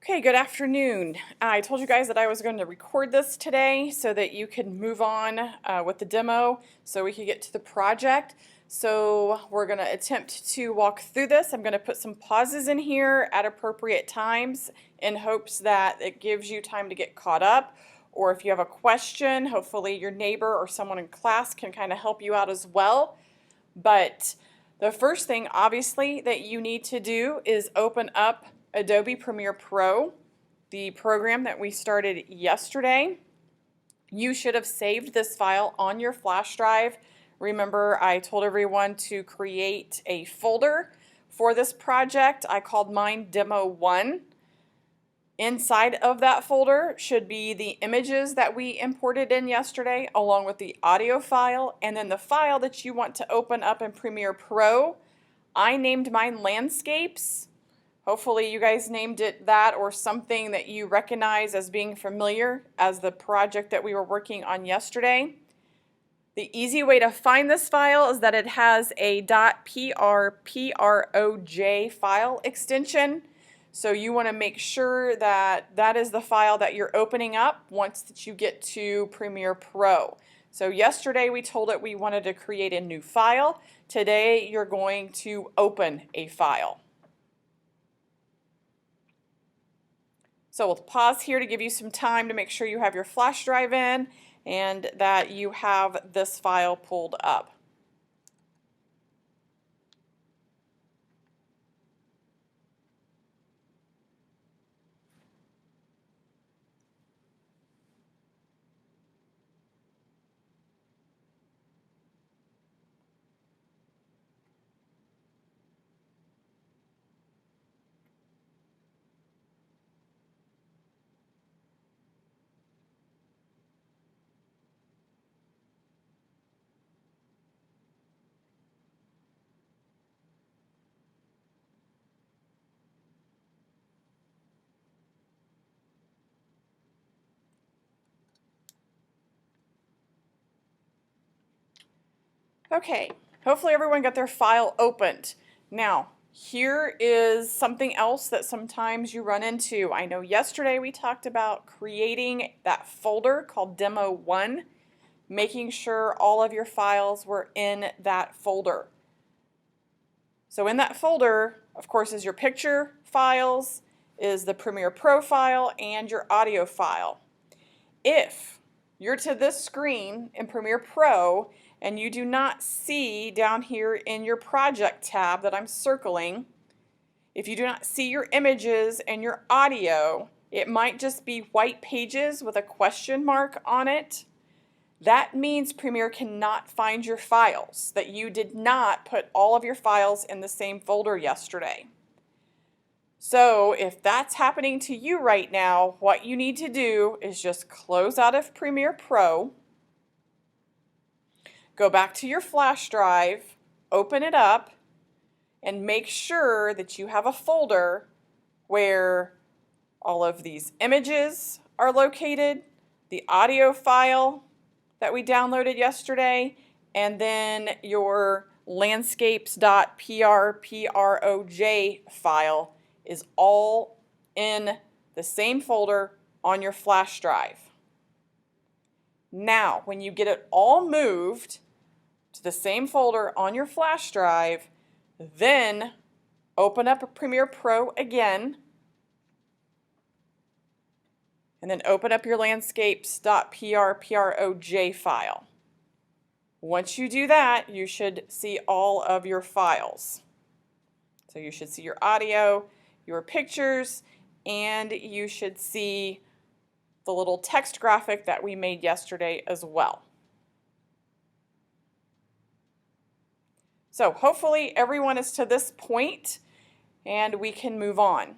Okay, good afternoon. I told you guys that I was going to record this today so that you could move on with the demo so we could get to the project. So we're going to attempt to walk through this. I'm going to put some pauses in here at appropriate times in hopes that it gives you time to get caught up. Or if you have a question, hopefully your neighbor or someone in class can kind of help you out as well. But the first thing, obviously, that you need to do is open up Adobe Premiere Pro, the program that we started yesterday. You should have saved this file on your flash drive. Remember, I told everyone to create a folder for this project. I called mine Demo 1. Inside of that folder should be the images that we imported in yesterday, along with the audio file, and then the file that you want to open up in Premiere Pro. I named mine Landscapes. Hopefully you guys named it that or something that you recognize as being familiar as the project that we were working on yesterday. The easy way to find this file is that it has a .prproj file extension. So you want to make sure that that is the file that you're opening up once that you get to Premiere Pro. So yesterday we told it we wanted to create a new file. Today you're going to open a file. So we'll pause here to give you some time to make sure you have your flash drive in and that you have this file pulled up. Okay, hopefully everyone got their file opened. Now, here is something else that sometimes you run into. I know yesterday we talked about creating that folder called Demo 1, making sure all of your files were in that folder. So in that folder, of course, is your picture files, is the Premiere Pro file, and your audio file. If you're to this screen in Premiere Pro and you do not see down here in your project tab that I'm circling, if you do not see your images and your audio, it might just be white pages with a question mark on it. That means Premiere cannot find your files, that you did not put all of your files in the same folder yesterday. So if that's happening to you right now, what you need to do is just close out of Premiere Pro, go back to your flash drive, open it up, and make sure that you have a folder where all of these images are located, the audio file that we downloaded yesterday, and then your landscapes.prproj file is all in the same folder on your flash drive. Now, when you get it all moved to the same folder on your flash drive, then open up Premiere Pro again, and then open up your landscapes.prproj file. Once you do that, you should see all of your files. So you should see your audio, your pictures, and you should see the little text graphic that we made yesterday as well. So hopefully everyone is to this point and we can move on.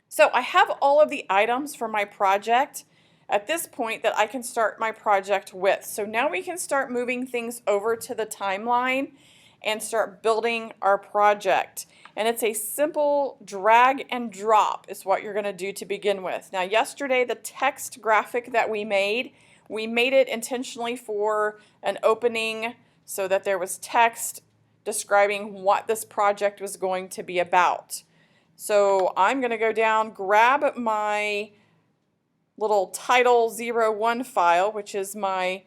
So I have all of the items for my project at this point that I can start my project with. So now we can start moving things over to the timeline and start building our project. And it's a simple drag and drop is what you're going to do to begin with. Now yesterday the text graphic that we made it intentionally for an opening so that there was text describing what this project was going to be about. So I'm going to go down, grab my little title 01 file, which is my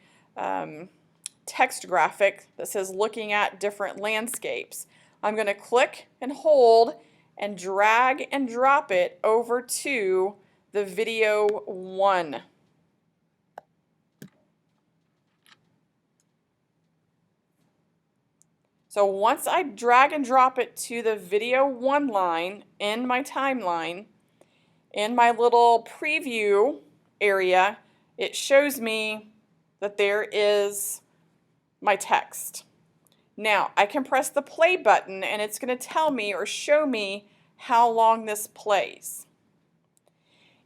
text graphic that says looking at different landscapes. I'm going to click and hold and drag and drop it over to the video 1. So once I drag and drop it to the video 1 line in my timeline, in my little preview area, it shows me that there is my text. Now, I can press the play button and it's going to tell me or show me how long this plays.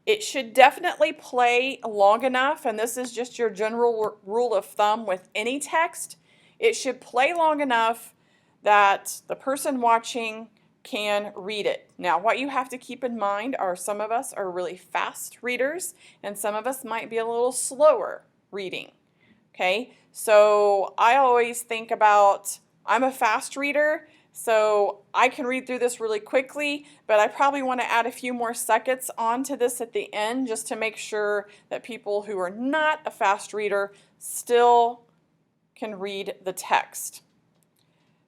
It should definitely play long enough, and this is just your general rule of thumb with any text. It should play long enough that the person watching can read it. Now, what you have to keep in mind are some of us are really fast readers and some of us might be a little slower reading. Okay, so I always think about, I'm a fast reader, so I can read through this really quickly, but I probably want to add a few more seconds onto this at the end just to make sure that people who are not a fast reader still can read the text.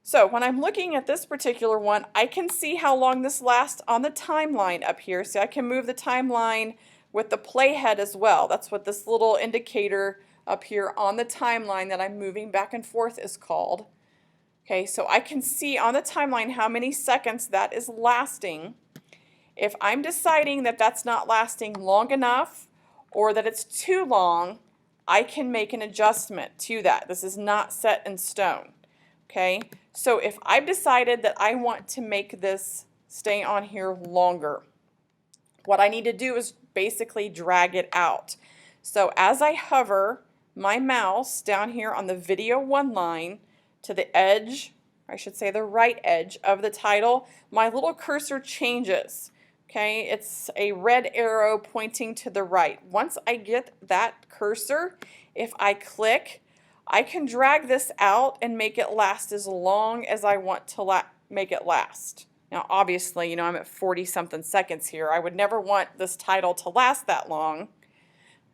So when I'm looking at this particular one, I can see how long this lasts on the timeline up here. So I can move the timeline with the playhead as well. That's what this little indicator up here on the timeline that I'm moving back and forth is called. Okay, so I can see on the timeline how many seconds that is lasting. If I'm deciding that that's not lasting long enough or that it's too long, I can make an adjustment to that. This is not set in stone. Okay, so if I've decided that I want to make this stay on here longer, what I need to do is basically drag it out. So as I hover my mouse down here on the video 1 line to the edge, I should say the right edge of the title, my little cursor changes. Okay, it's a red arrow pointing to the right. Once I get that cursor, if I click, I can drag this out and make it last as long as I want to make it last. Now obviously, I'm at 40-something seconds here. I would never want this title to last that long.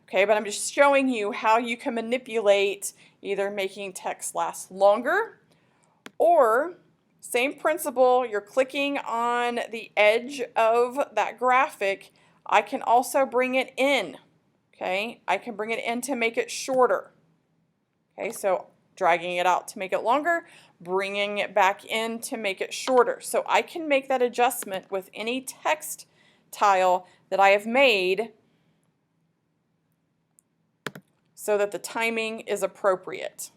Okay, but I'm just showing you how you can manipulate either making text last longer or, same principle, you're clicking on the edge of that graphic. I can also bring it in. Okay, I can bring it in to make it shorter. Okay, so dragging it out to make it longer, bringing it back in to make it shorter. So I can make that adjustment with any text tile that I have made so that the timing is appropriate.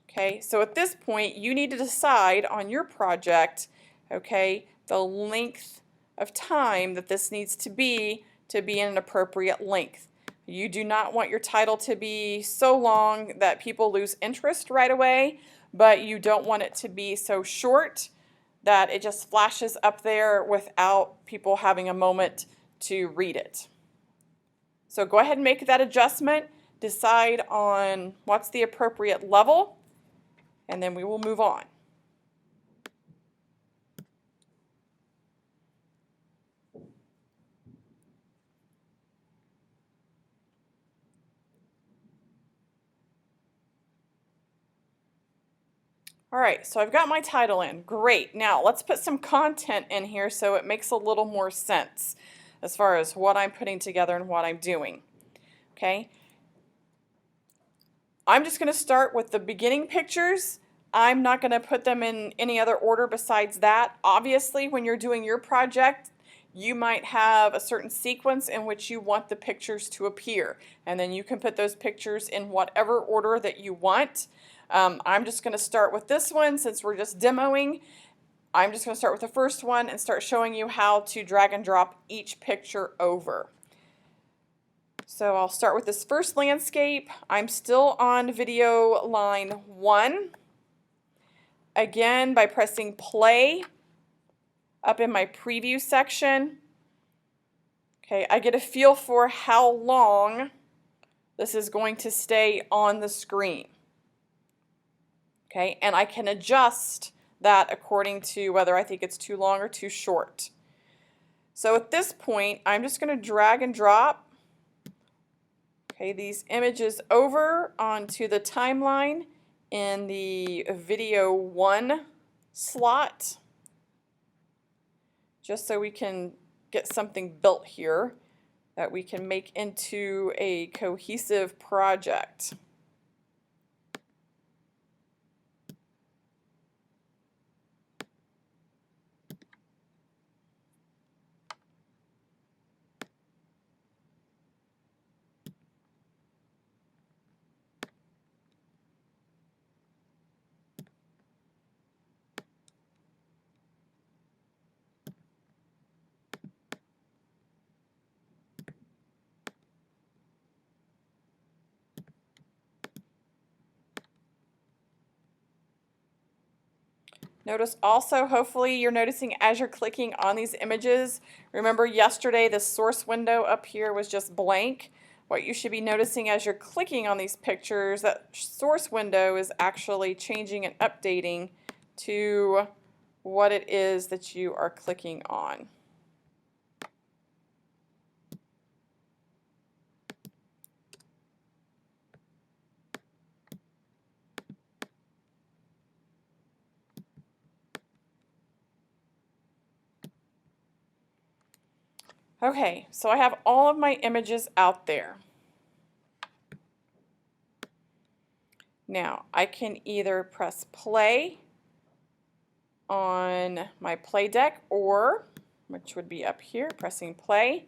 Okay, so at this point you need to decide on your project, okay, the length of time that this needs to be in an appropriate length. You do not want your title to be so long that people lose interest right away, but you don't want it to be so short that it just flashes up there without people having a moment to read it. So go ahead and make that adjustment, decide on what's the appropriate level, and then we will move on. All right, so I've got my title in. Great. Now let's put some content in here so it makes a little more sense as far as what I'm putting together and what I'm doing. Okay. I'm just going to start with the beginning pictures. I'm not going to put them in any other order besides that. Obviously, when you're doing your project, you might have a certain sequence in which you want the pictures to appear, and then you can put those pictures in whatever order that you want. I'm just going to start with this one since we're just demoing. I'm just going to start with the first one and start showing you how to drag and drop each picture over. So I'll start with this first landscape. I'm still on video line 1. Again, by pressing play up in my preview section, okay, I get a feel for how long this is going to stay on the screen. Okay, and I can adjust that according to whether I think it's too long or too short. So at this point, I'm just going to drag and drop these images over onto the timeline in the video 1 slot, just so we can get something built here that we can make into a cohesive project. Notice also, hopefully you're noticing as you're clicking on these images, remember yesterday the source window up here was just blank. What you should be noticing as you're clicking on these pictures, that source window is actually changing and updating to what it is that you are clicking on. Okay, so I have all of my images out there. Now, I can either press play on my play deck, or, which would be up here, pressing play,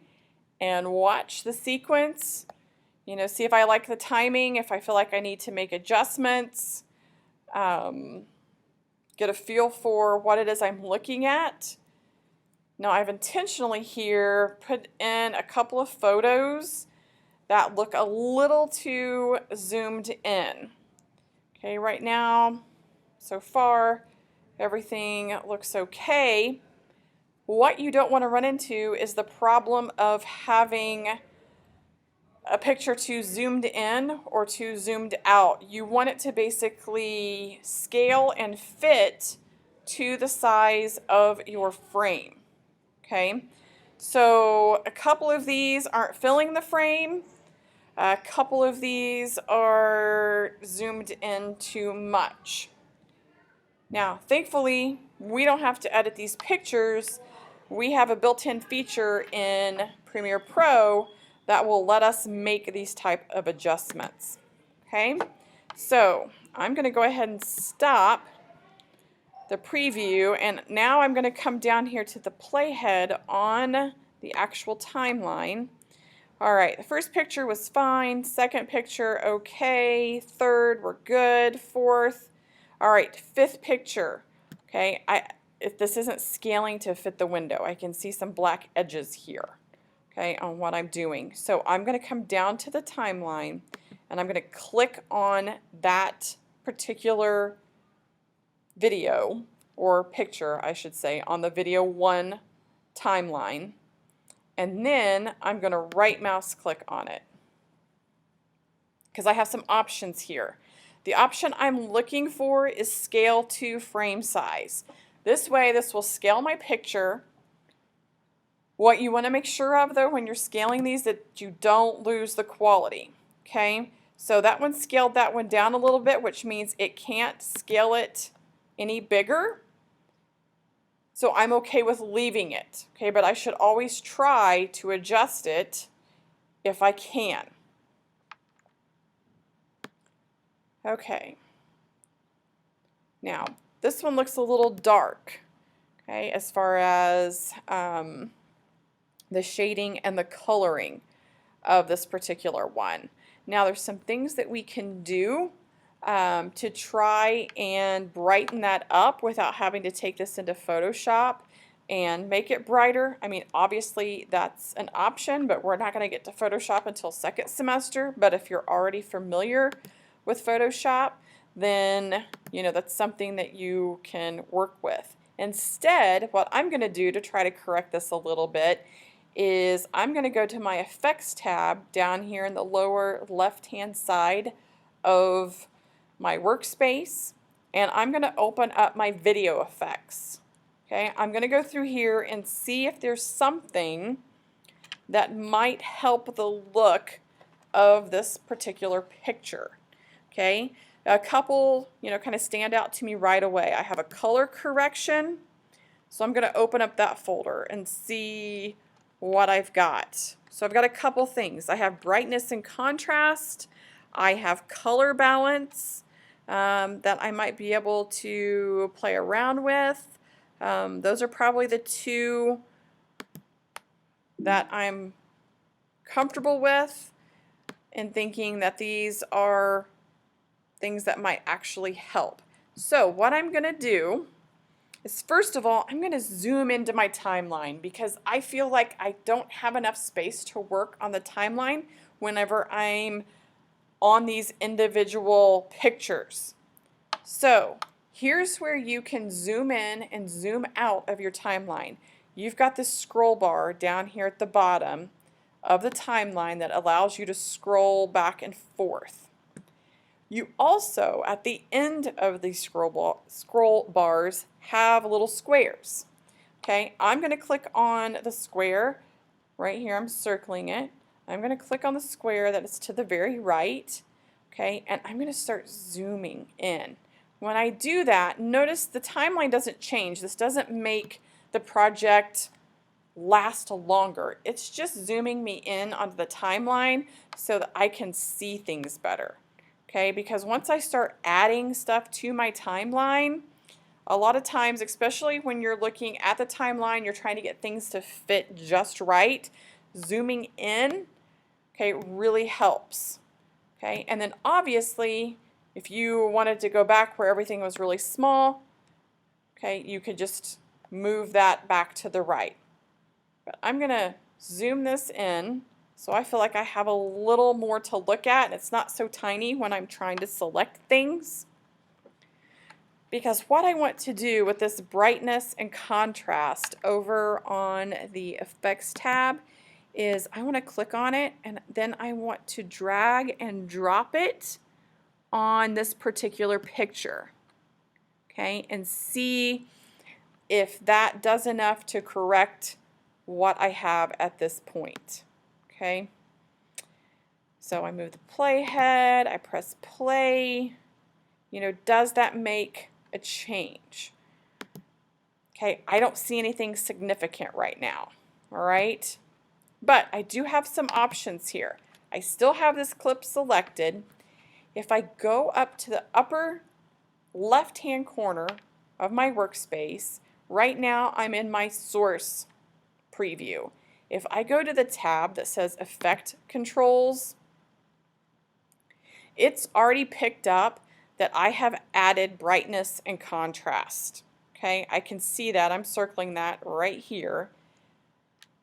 and watch the sequence. You know, see if I like the timing, if I feel like I need to make adjustments, get a feel for what it is I'm looking at. Now, I've intentionally here put in a couple of photos that look a little too zoomed in. Okay, right now, so far, everything looks okay. What you don't want to run into is the problem of having a picture too zoomed in or too zoomed out. You want it to basically scale and fit to the size of your frame. Okay, so a couple of these aren't filling the frame. A couple of these are zoomed in too much. Now, thankfully, we don't have to edit these pictures. We have a built-in feature in Premiere Pro that will let us make these type of adjustments. Okay, so I'm going to go ahead and stop the preview, and now I'm going to come down here to the playhead on the actual timeline. Alright, the first picture was fine, second picture okay, third we're good, fourth. Alright, fifth picture. Okay, if this isn't scaling to fit the window, I can see some black edges here, okay, on what I'm doing. So I'm going to come down to the timeline and I'm going to click on that particular video, or picture I should say, on the video 1 timeline, and then I'm going to right mouse click on it because I have some options here. The option I'm looking for is scale to frame size. This way this will scale my picture. What you want to make sure of though when you're scaling these, that you don't lose the quality. Okay, so that one scaled that one down a little bit, which means it can't scale it any bigger. So I'm okay with leaving it, okay, but I should always try to adjust it if I can. Okay. Now, this one looks a little dark, okay, as far as the shading and the coloring of this particular one. Now, there's some things that we can do to try and brighten that up without having to take this into Photoshop and make it brighter. I mean, obviously that's an option, but we're not going to get to Photoshop until second semester. But if you're already familiar with Photoshop, then you know that's something that you can work with. Instead, what I'm going to do to try to correct this a little bit is I'm going to go to my Effects tab down here in the lower left-hand side of my workspace, and I'm going to open up my video effects. Okay, I'm going to go through here and see if there's something that might help the look of this particular picture. Okay, a couple, kind of stand out to me right away. I have a color correction, so I'm going to open up that folder and see what I've got. So I've got a couple things. I have brightness and contrast. I have color balance that I might be able to play around with. Those are probably the two that I'm comfortable with, and thinking that these are things that might actually help. So what I'm going to do is, first of all, I'm going to zoom into my timeline because I feel like I don't have enough space to work on the timeline whenever I'm on these individual pictures. So here's where you can zoom in and zoom out of your timeline. You've got this scroll bar down here at the bottom of the timeline that allows you to scroll back and forth. You also, at the end of these scroll bars, have little squares. Okay, I'm going to click on the square right here. I'm circling it. I'm going to click on the square that is to the very right. Okay, and I'm going to start zooming in. When I do that, notice the timeline doesn't change. This doesn't make the project last longer. It's just zooming me in onto the timeline so that I can see things better. Okay, because once I start adding stuff to my timeline, a lot of times, especially when you're looking at the timeline, you're trying to get things to fit just right, zooming in, okay, really helps. Okay, and then obviously, if you wanted to go back where everything was really small, okay, you could just move that back to the right. But I'm going to zoom this in so I feel like I have a little more to look at and it's not so tiny when I'm trying to select things. Because what I want to do with this brightness and contrast over on the Effects tab is I want to click on it and then I want to drag and drop it on this particular picture. Okay, and see if that does enough to correct what I have at this point. Okay, so I move the playhead, I press play. Does that make a change? Okay, I don't see anything significant right now. All right, but I do have some options here. I still have this clip selected. If I go up to the upper left-hand corner of my workspace, right now I'm in my source preview. If I go to the tab that says Effect Controls, it's already picked up that I have added brightness and contrast. Okay, I can see that. I'm circling that right here.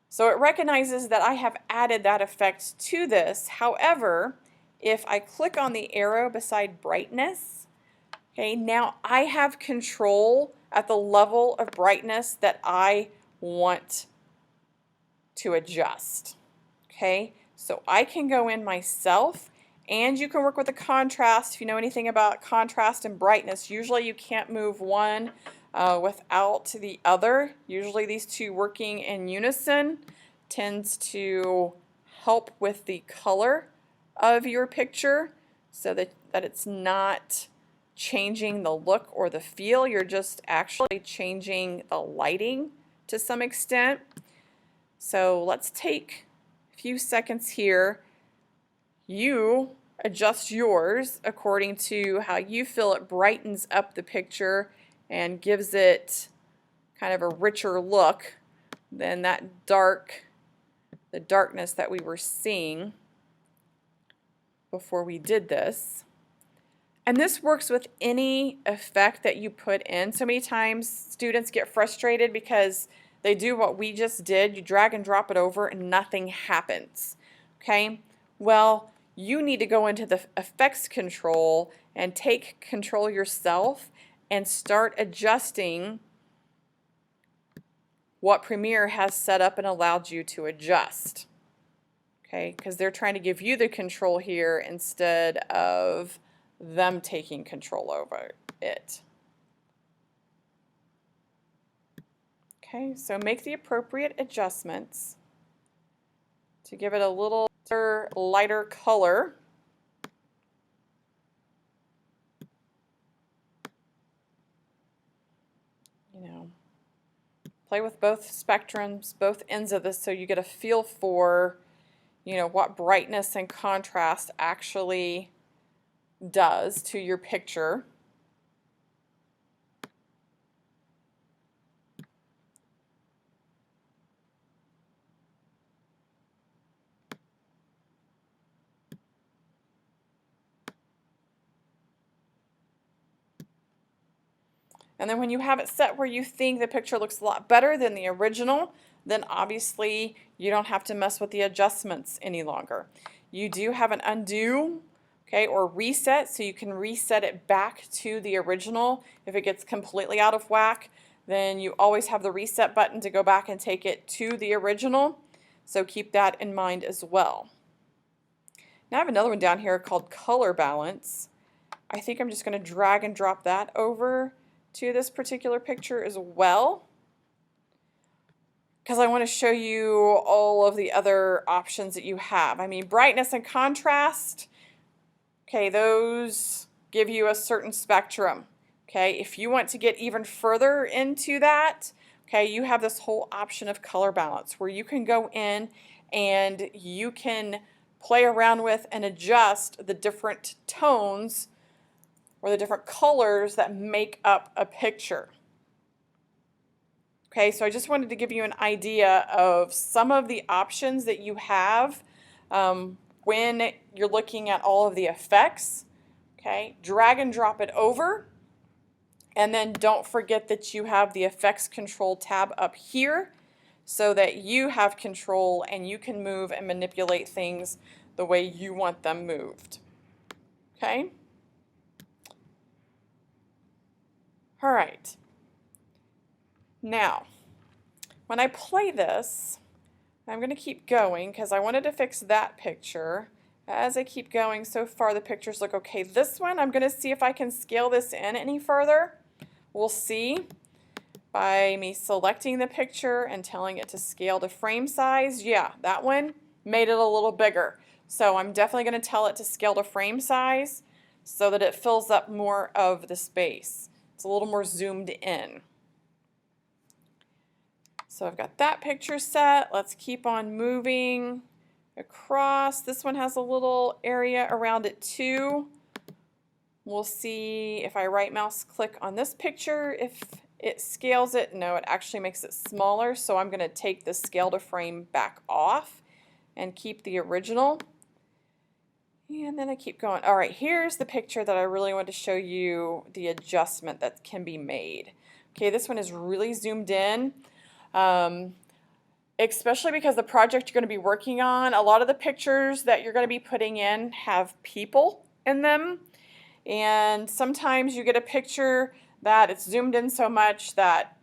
So it recognizes that I have added that effect to this. However, if I click on the arrow beside brightness, okay, now I have control at the level of brightness that I want to adjust. Okay, so I can go in myself, and you can work with the contrast. If you know anything about contrast and brightness, usually you can't move one without the other. Usually these two working in unison tends to help with the color of your picture so that it's not changing the look or the feel. You're just actually changing the lighting to some extent. So let's take a few seconds here. You adjust yours according to how you feel it brightens up the picture and gives it kind of a richer look than the darkness that we were seeing before we did this. And this works with any effect that you put in. So many times students get frustrated because they do what we just did. You drag and drop it over and nothing happens. Okay? Well, you need to go into the effects control and take control yourself and start adjusting what Premiere has set up and allowed you to adjust. Okay? Because they're trying to give you the control here instead of them taking control over it. Okay, so make the appropriate adjustments to give it a little lighter color. You know, play with both spectrums, both ends of this, so you get a feel for, you know, what brightness and contrast actually does to your picture. And then when you have it set where you think the picture looks a lot better than the original, then obviously you don't have to mess with the adjustments any longer. You do have an undo, okay, or reset, so you can reset it back to the original. If it gets completely out of whack, then you always have the reset button to go back and take it to the original. So keep that in mind as well. Now I have another one down here called color balance. I think I'm just going to drag and drop that over to this particular picture as well, because I want to show you all of the other options that you have. I mean, brightness and contrast, okay, those give you a certain spectrum. Okay, if you want to get even further into that, okay, you have this whole option of color balance where you can go in and you can play around with and adjust the different tones or the different colors that make up a picture. Okay, so I just wanted to give you an idea of some of the options that you have when you're looking at all of the effects. Okay, drag and drop it over, and then don't forget that you have the effects control tab up here so that you have control and you can move and manipulate things the way you want them moved. Okay? All right. Now, when I play this, I'm going to keep going because I wanted to fix that picture. As I keep going, so far the pictures look okay. This one, I'm going to see if I can scale this in any further. We'll see by me selecting the picture and telling it to scale to frame size. Yeah, that one made it a little bigger. So I'm definitely going to tell it to scale to frame size so that it fills up more of the space. It's a little more zoomed in. So I've got that picture set. Let's keep on moving across. This one has a little area around it too. We'll see if I right mouse click on this picture, if it scales it. No, it actually makes it smaller. So I'm going to take the scale to frame back off and keep the original. And then I keep going. All right, here's the picture that I really want to show you the adjustment that can be made. Okay, this one is really zoomed in, especially because the project you're going to be working on, a lot of the pictures that you're going to be putting in have people in them. And sometimes you get a picture that it's zoomed in so much that,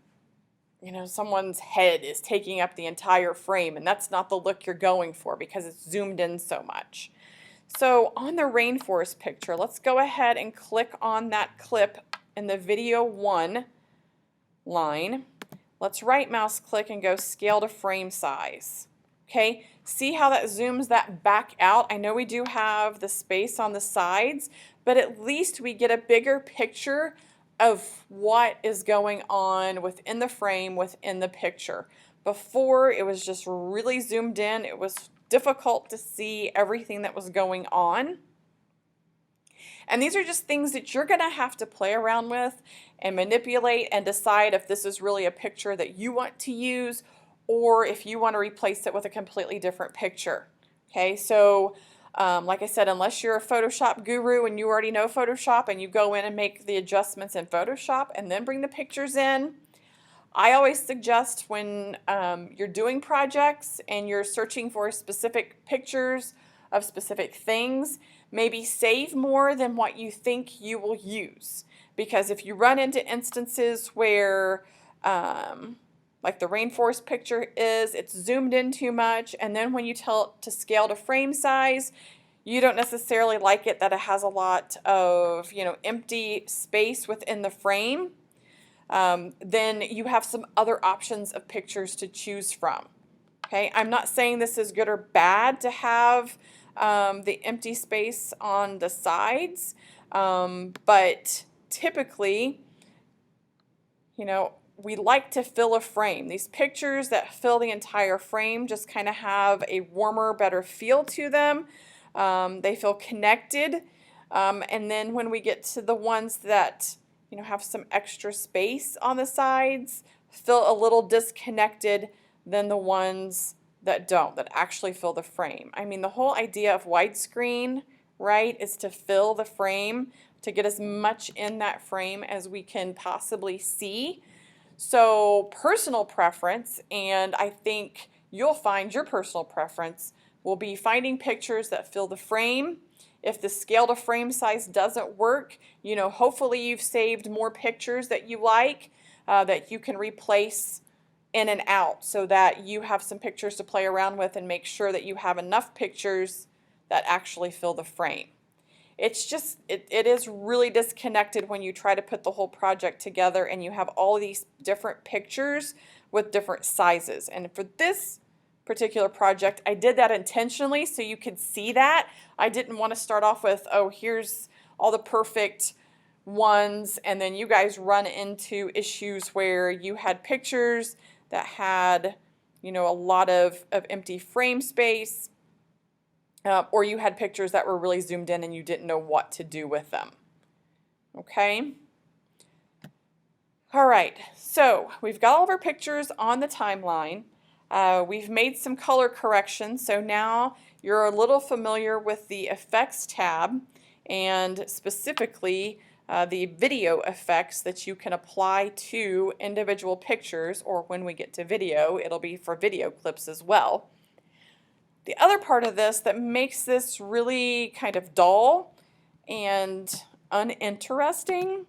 you know, someone's head is taking up the entire frame, and that's not the look you're going for because it's zoomed in so much. So on the rainforest picture, let's go ahead and click on that clip in the video 1 line. Let's right mouse click and go scale to frame size. Okay, see how that zooms that back out? I know we do have the space on the sides, but at least we get a bigger picture of what is going on within the frame, within the picture. Before, it was just really zoomed in. It was difficult to see everything that was going on. And these are just things that you're going to have to play around with and manipulate and decide if this is really a picture that you want to use or if you want to replace it with a completely different picture. Okay, so like I said, unless you're a Photoshop guru and you already know Photoshop and you go in and make the adjustments in Photoshop and then bring the pictures in, I always suggest when you're doing projects and you're searching for specific pictures of specific things, maybe save more than what you think you will use. Because if you run into instances where, like the rainforest picture is, it's zoomed in too much, and then when you tell it to scale to frame size, you don't necessarily like it that it has a lot of, you know, empty space within the frame. then you have some other options of pictures to choose from. Okay, I'm not saying this is good or bad to have the empty space on the sides, but typically, you know, we like to fill a frame. These pictures that fill the entire frame just kind of have a warmer, better feel to them. They feel connected. And then when we get to the ones that, you know, have some extra space on the sides, feel a little disconnected than the ones that don't, that actually fill the frame. I mean, the whole idea of widescreen, right, is to fill the frame, to get as much in that frame as we can possibly see. So personal preference, and I think you'll find your personal preference, will be finding pictures that fill the frame. If the scale to frame size doesn't work, you know, hopefully you've saved more pictures that you like that you can replace in and out so that you have some pictures to play around with and make sure that you have enough pictures that actually fill the frame. It's just, it is really disconnected when you try to put the whole project together and you have all these different pictures with different sizes. And for this particular project, I did that intentionally so you could see that. I didn't want to start off with, oh, here's all the perfect ones, and then you guys run into issues where you had pictures that had, you know, a lot of empty frame space. Or you had pictures that were really zoomed in and you didn't know what to do with them. Okay? All right, so we've got all of our pictures on the timeline. We've made some color corrections, so now you're a little familiar with the Effects tab and specifically the video effects that you can apply to individual pictures, or when we get to video, it'll be for video clips as well. The other part of this that makes this really kind of dull and uninteresting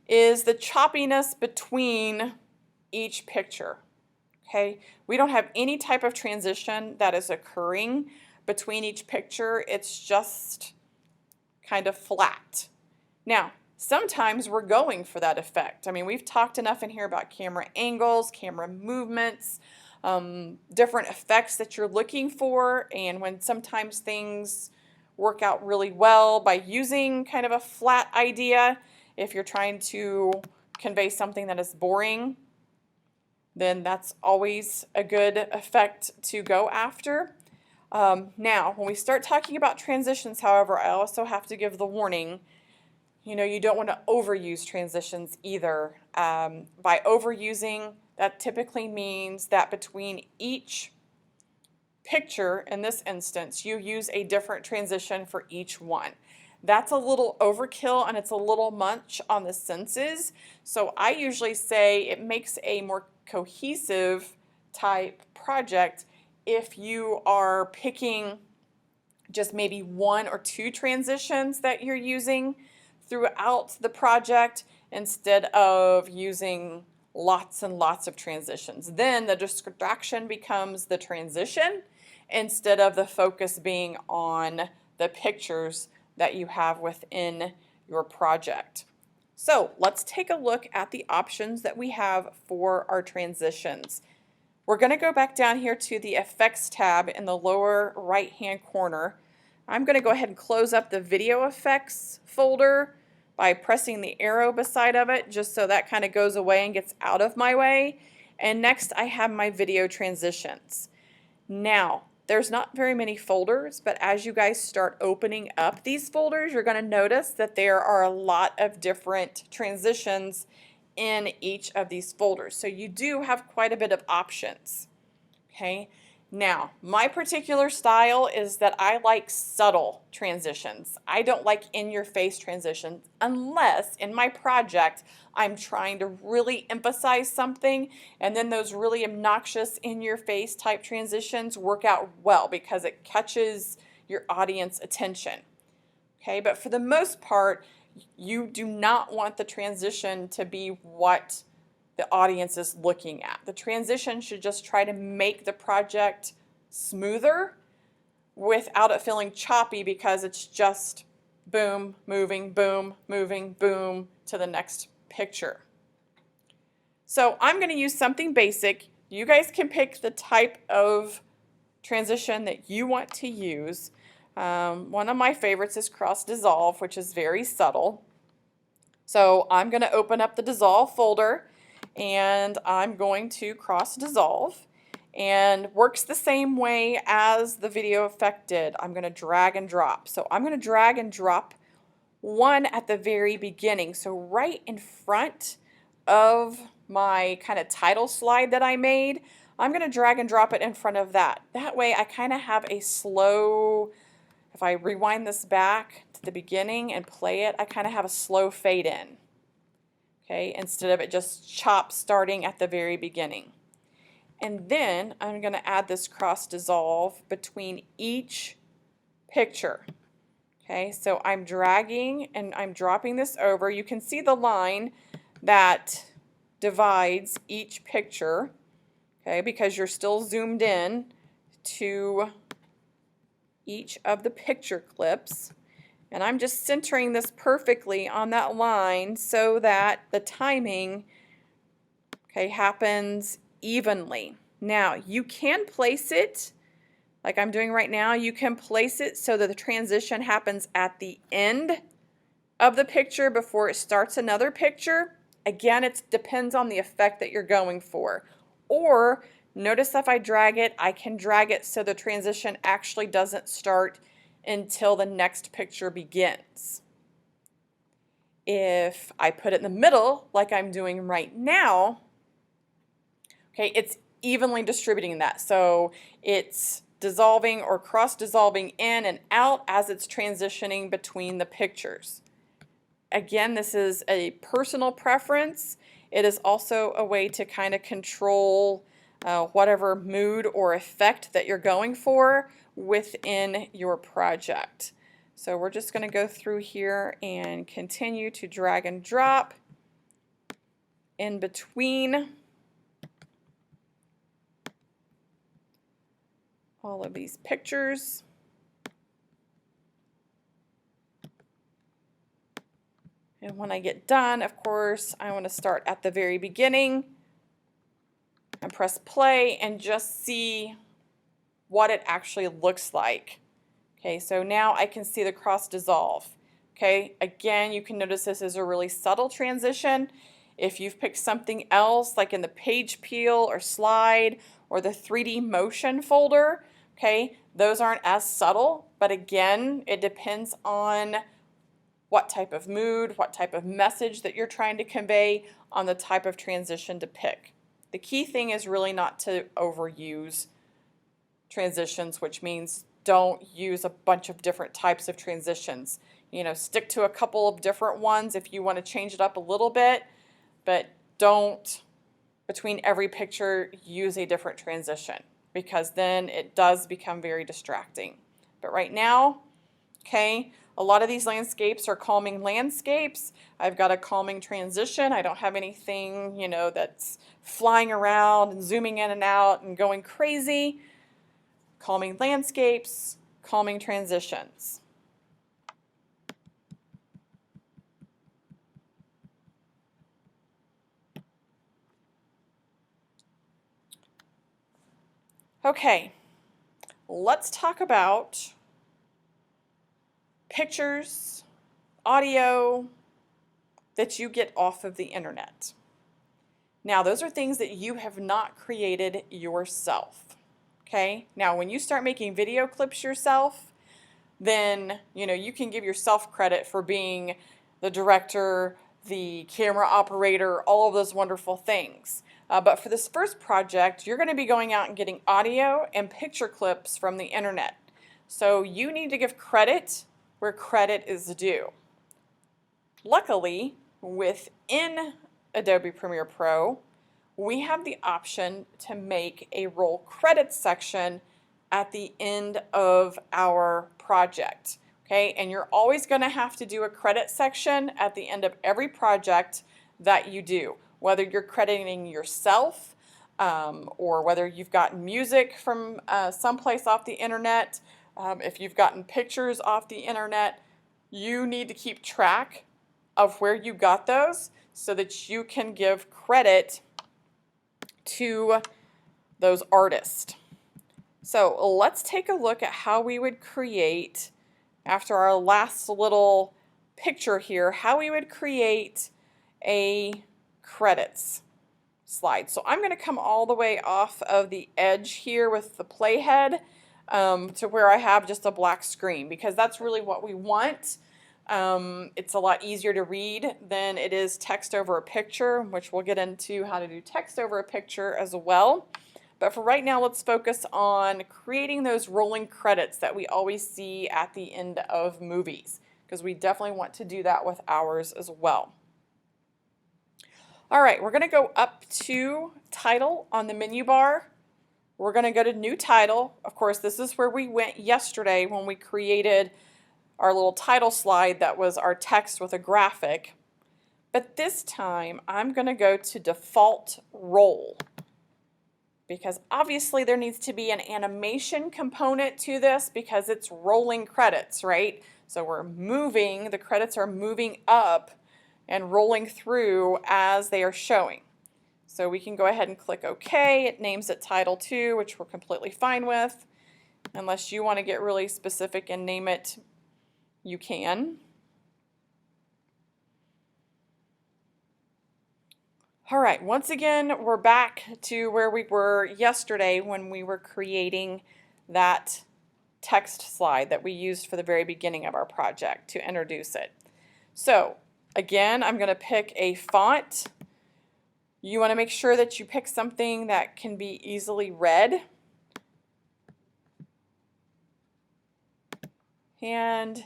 is the choppiness between each picture. Okay, we don't have any type of transition that is occurring between each picture. It's just kind of flat. Now, sometimes we're going for that effect. I mean, we've talked enough in here about camera angles, camera movements, different effects that you're looking for, and when sometimes things work out really well by using kind of a flat idea, if you're trying to convey something that is boring, then that's always a good effect to go after. Now, when we start talking about transitions, however, I also have to give the warning, you know, you don't want to overuse transitions either. By overusing, that typically means that between each picture, in this instance, you use a different transition for each one. That's a little overkill and it's a little much on the senses. So I usually say it makes a more cohesive type project if you are picking just maybe one or two transitions that you're using throughout the project instead of using lots and lots of transitions. Then the distraction becomes the transition instead of the focus being on the pictures that you have within your project. So let's take a look at the options that we have for our transitions. We're going to go back down here to the Effects tab in the lower right hand corner. I'm going to go ahead and close up the Video Effects folder by pressing the arrow beside of it, just so that kind of goes away and gets out of my way. And next I have my video transitions. Now, there's not very many folders, but as you guys start opening up these folders, you're going to notice that there are a lot of different transitions in each of these folders. So you do have quite a bit of options. Okay. Now, my particular style is that I like subtle transitions. I don't like in-your-face transitions unless in my project I'm trying to really emphasize something, and then those really obnoxious in-your-face type transitions work out well because it catches your audience attention. Okay, but for the most part, you do not want the transition to be what the audience is looking at. The transition should just try to make the project smoother without it feeling choppy, because it's just boom, moving, boom, moving, boom to the next picture. So I'm going to use something basic. You guys can pick the type of transition that you want to use. One of my favorites is cross dissolve, which is very subtle. So I'm going to open up the dissolve folder and I'm going to cross dissolve, and works the same way as the video effect did. I'm going to drag and drop. So I'm going to drag and drop one at the very beginning. So right in front of my kind of title slide that I made, I'm going to drag and drop it in front of that. That way I kind of have a slow, if I rewind this back to the beginning and play it, I kind of have a slow fade in. Okay, instead of it just chops starting at the very beginning. And then I'm going to add this cross dissolve between each picture. Okay, so I'm dragging and I'm dropping this over. You can see the line that divides each picture, okay, because you're still zoomed in to each of the picture clips. And I'm just centering this perfectly on that line so that the timing, okay, happens evenly. Now, you can place it, like I'm doing right now, you can place it so that the transition happens at the end of the picture before it starts another picture. Again, it depends on the effect that you're going for. Or, notice if I drag it, I can drag it so the transition actually doesn't start until the next picture begins. If I put it in the middle, like I'm doing right now, okay, it's evenly distributing that. So it's dissolving or cross-dissolving in and out as it's transitioning between the pictures. Again, this is a personal preference. It is also a way to kind of control whatever mood or effect that you're going for within your project. So we're just going to go through here and continue to drag and drop in between all of these pictures. And when I get done, of course, I want to start at the very beginning and press play and just see what it actually looks like. Okay, so now I can see the cross dissolve. Okay, again, you can notice this is a really subtle transition. If you've picked something else, like in the page peel or slide or the 3D motion folder, okay, those aren't as subtle, but again, it depends on what type of mood, what type of message that you're trying to convey, on the type of transition to pick. The key thing is really not to overuse transitions, which means don't use a bunch of different types of transitions. You know, stick to a couple of different ones if you want to change it up a little bit, but don't, between every picture, use a different transition, because then it does become very distracting. But right now, okay, a lot of these landscapes are calming landscapes. I've got a calming transition. I don't have anything, you know, that's flying around and zooming in and out and going crazy. Calming landscapes, calming transitions. Okay, let's talk about pictures, audio that you get off of the internet. Now, those are things that you have not created yourself. Okay? Now, when you start making video clips yourself, then, you know, you can give yourself credit for being the director, the camera operator, all of those wonderful things. But for this first project, you're going to be going out and getting audio and picture clips from the internet. So you need to give credit where credit is due. Luckily, within Adobe Premiere Pro, we have the option to make a roll credits section at the end of our project. Okay, and you're always going to have to do a credit section at the end of every project that you do, whether you're crediting yourself or whether you've gotten music from someplace off the internet, if you've gotten pictures off the internet. You need to keep track of where you got those so that you can give credit to those artists. So let's take a look at how we would create, after our last little picture here, how we would create a credits slide. So I'm going to come all the way off of the edge here with the playhead to where I have just a black screen, because that's really what we want. It's a lot easier to read than it is text over a picture, which we'll get into how to do text over a picture as well. But for right now, let's focus on creating those rolling credits that we always see at the end of movies, because we definitely want to do that with ours as well. All right, we're going to go up to title on the menu bar. We're going to go to new title. Of course, this is where we went yesterday when we created our little title slide that was our text with a graphic. But this time, I'm going to go to default roll, because obviously there needs to be an animation component to this because it's rolling credits, right? So we're moving, the credits are moving up and rolling through as they are showing. So we can go ahead and click OK. It names it Title 2, which we're completely fine with. Unless you want to get really specific and name it, you can. All right, once again, we're back to where we were yesterday when we were creating that text slide that we used for the very beginning of our project to introduce it. So again, I'm going to pick a font. You want to make sure that you pick something that can be easily read. And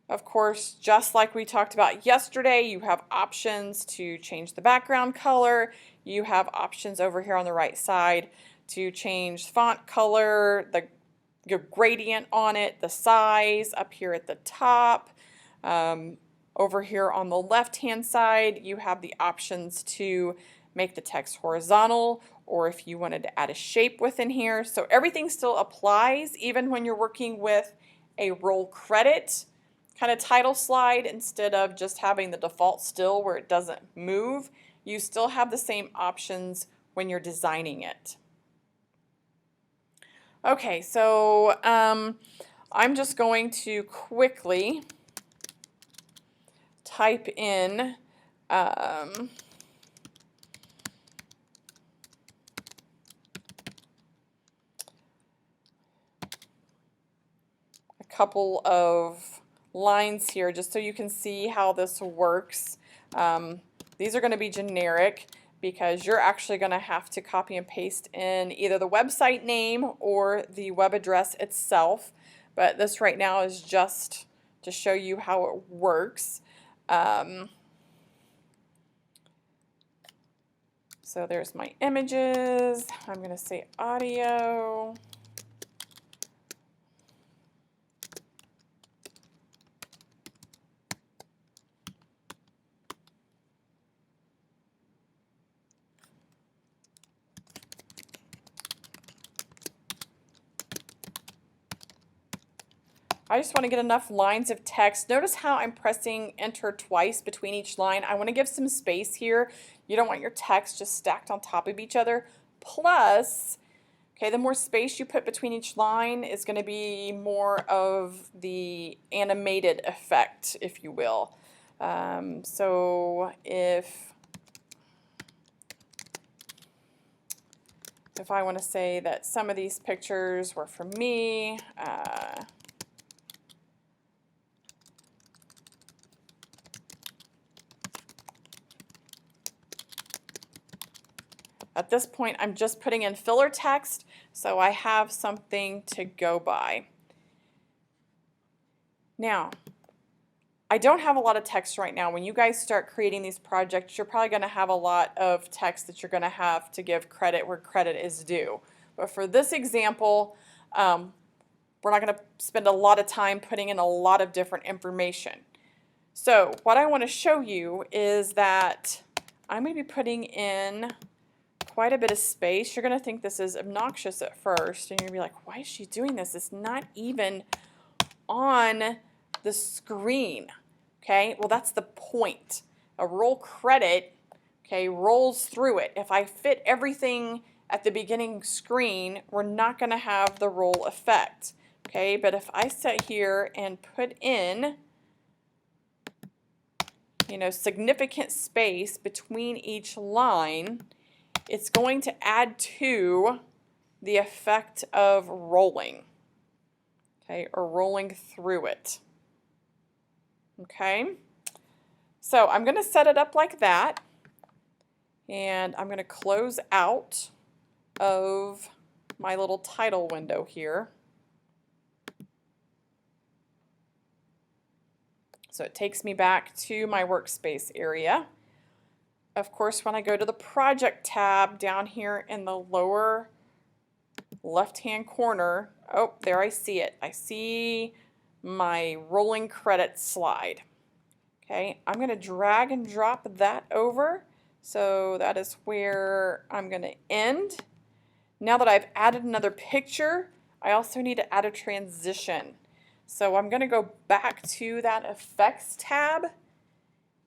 of course, just like we talked about yesterday, you have options to change the background color. You have options over here on the right side to change font color, the gradient on it, the size up here at the top. Over here on the left-hand side, you have the options to make the text horizontal, or if you wanted to add a shape within here. So everything still applies even when you're working with a roll credit kind of title slide. Instead of just having the default still where it doesn't move, you still have the same options when you're designing it. Okay, so I'm just going to quickly type in a couple of lines here just so you can see how this works. These are going to be generic because you're actually going to have to copy and paste in either the website name or the web address itself. But this right now is just to show you how it works. So there's my images. I'm going to say audio. I just want to get enough lines of text. Notice how I'm pressing enter twice between each line. I want to give some space here. You don't want your text just stacked on top of each other. Plus, okay, the more space you put between each line is going to be more of the animated effect, if you will. So if I want to say that some of these pictures were from me, at this point, I'm just putting in filler text, so I have something to go by. Now, I don't have a lot of text right now. When you guys start creating these projects, you're probably going to have a lot of text that you're going to have to give credit where credit is due. But for this example, we're not going to spend a lot of time putting in a lot of different information. So what I want to show you is that I'm going to be putting in quite a bit of space. You're going to think this is obnoxious at first, and you're going to be like, why is she doing this? It's not even on the screen. Okay, well, that's the point. A roll credit okay, rolls through it. If I fit everything at the beginning screen, we're not going to have the roll effect. Okay, but if I sit here and put in, you know, significant space between each line, it's going to add to the effect of rolling, okay, or rolling through it. Okay, so I'm going to set it up like that, and I'm going to close out of my little title window here. So it takes me back to my workspace area. Of course, when I go to the Project tab down here in the lower left-hand corner, oh, there I see it. I see my rolling credits slide. Okay, I'm going to drag and drop that over. So that is where I'm going to end. Now that I've added another picture, I also need to add a transition. So I'm going to go back to that Effects tab,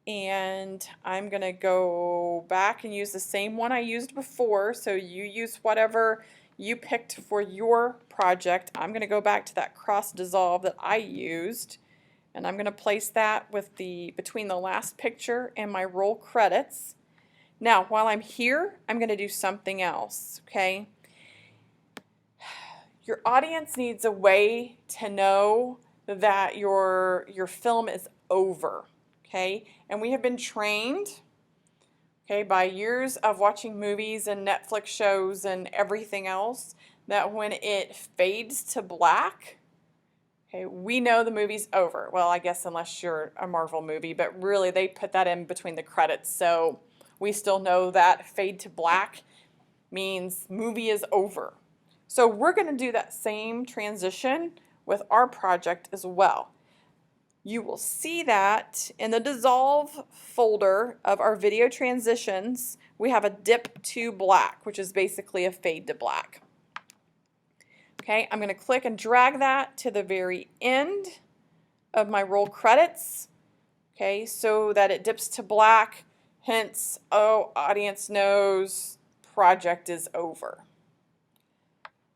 and I'm going to go back and use the same one I used before. So you use whatever you picked for your project. I'm going to go back to that cross dissolve that I used, and I'm going to place that with between the last picture and my roll credits. Now, while I'm here, I'm going to do something else, okay? Your audience needs a way to know that your film is over, okay? And we have been trained, okay, by years of watching movies and Netflix shows and everything else, that when it fades to black, okay, we know the movie's over. Well, I guess unless you're a Marvel movie, but really they put that in between the credits, so we still know that fade to black means movie is over. So we're going to do that same transition with our project as well. You will see that in the Dissolve folder of our video transitions, we have a dip to black, which is basically a fade to black. Okay, I'm going to click and drag that to the very end of my roll credits, okay, so that it dips to black, hence, oh, audience knows project is over.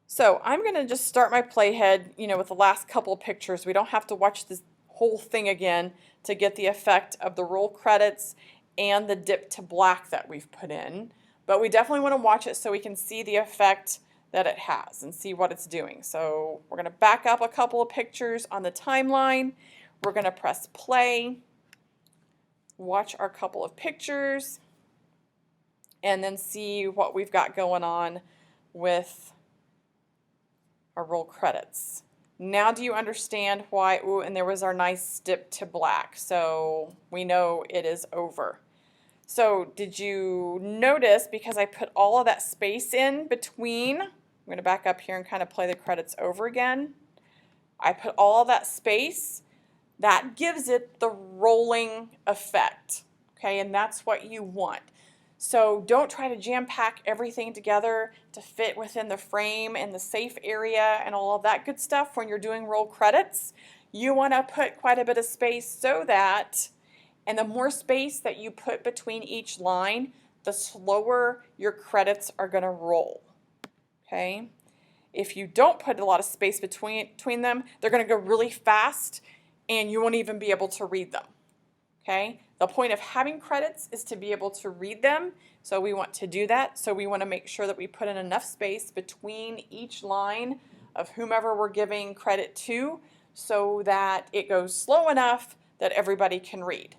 So I'm going to just start my playhead, you know, with the last couple of pictures. We don't have to watch this whole thing again to get the effect of the roll credits and the dip to black that we've put in. But we definitely want to watch it so we can see the effect that it has and see what it's doing. So we're going to back up a couple of pictures on the timeline. We're going to press play, watch our couple of pictures, and then see what we've got going on with our roll credits. Now do you understand why, ooh, and there was our nice dip to black, so we know it is over. So did you notice, because I put all of that space in between, I'm going to back up here and kind of play the credits over again. I put all of that space, that gives it the rolling effect, okay, and that's what you want. So don't try to jam-pack everything together to fit within the frame and the safe area and all of that good stuff when you're doing roll credits. You want to put quite a bit of space so that, and the more space that you put between each line, the slower your credits are going to roll, okay? If you don't put a lot of space between them, they're going to go really fast and you won't even be able to read them, okay? The point of having credits is to be able to read them, so we want to do that. So we want to make sure that we put in enough space between each line of whomever we're giving credit to so that it goes slow enough that everybody can read.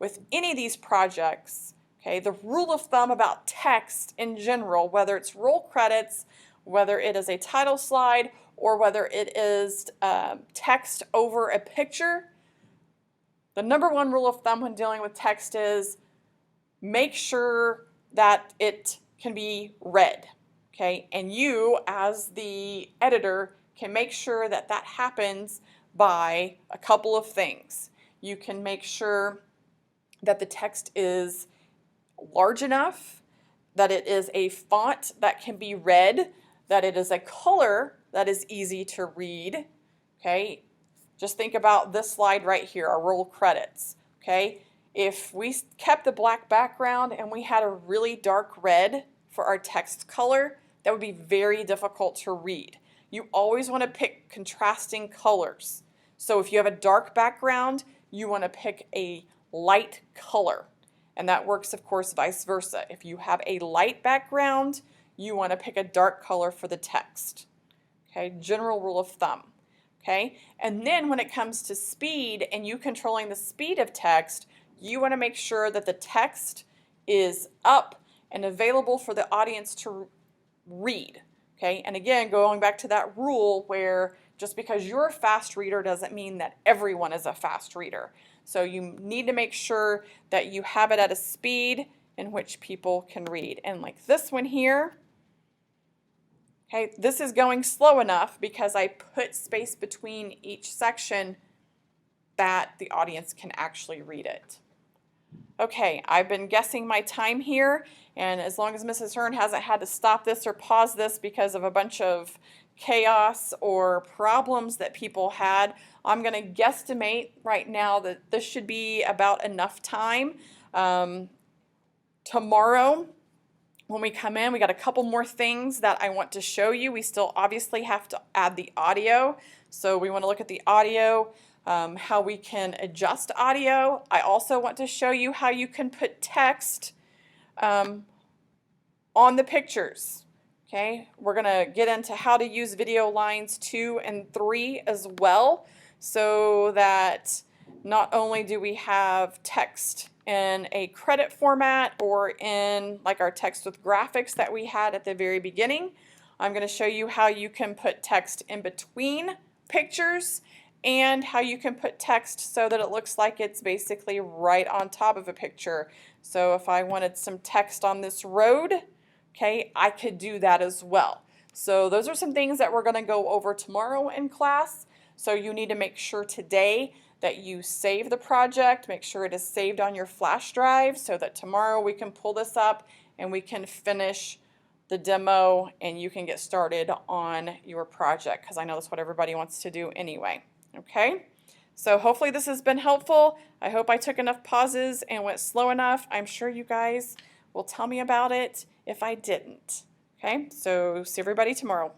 With any of these projects, okay, the rule of thumb about text in general, whether it's roll credits, whether it is a title slide, or whether it is text over a picture, the number one rule of thumb when dealing with text is make sure that it can be read, okay? And you, as the editor, can make sure that that happens by a couple of things. You can make sure that the text is large enough, that it is a font that can be read, that it is a color that is easy to read, okay? Just think about this slide right here, our roll credits, okay? If we kept the black background and we had a really dark red for our text color, that would be very difficult to read. You always want to pick contrasting colors. So if you have a dark background, you want to pick a light color. And that works, of course, vice versa. If you have a light background, you want to pick a dark color for the text. Okay, general rule of thumb. Okay, and then when it comes to speed and you controlling the speed of text, you want to make sure that the text is up and available for the audience to read. Okay, and again, going back to that rule where just because you're a fast reader doesn't mean that everyone is a fast reader. So you need to make sure that you have it at a speed in which people can read. And like this one here, okay, this is going slow enough because I put space between each section that the audience can actually read it. Okay, I've been guessing my time here, and as long as Mrs. Hearn hasn't had to stop this or pause this because of a bunch of chaos or problems that people had, I'm going to guesstimate right now that this should be about enough time. Tomorrow, when we come in, we got a couple more things that I want to show you. We still obviously have to add the audio, so we want to look at the audio. How we can adjust audio. I also want to show you how you can put text on the pictures. Okay, we're going to get into how to use video lines 2 and 3 as well, so that not only do we have text in a credit format or in like our text with graphics that we had at the very beginning, I'm going to show you how you can put text in between pictures and how you can put text so that it looks like it's basically right on top of a picture. So if I wanted some text on this road, okay, I could do that as well. So those are some things that we're going to go over tomorrow in class. So you need to make sure today that you save the project, make sure it is saved on your flash drive so that tomorrow we can pull this up and we can finish the demo and you can get started on your project, because I know that's what everybody wants to do anyway. Okay, so hopefully this has been helpful. I hope I took enough pauses and went slow enough. I'm sure you guys will tell me about it if I didn't. Okay, so see everybody tomorrow.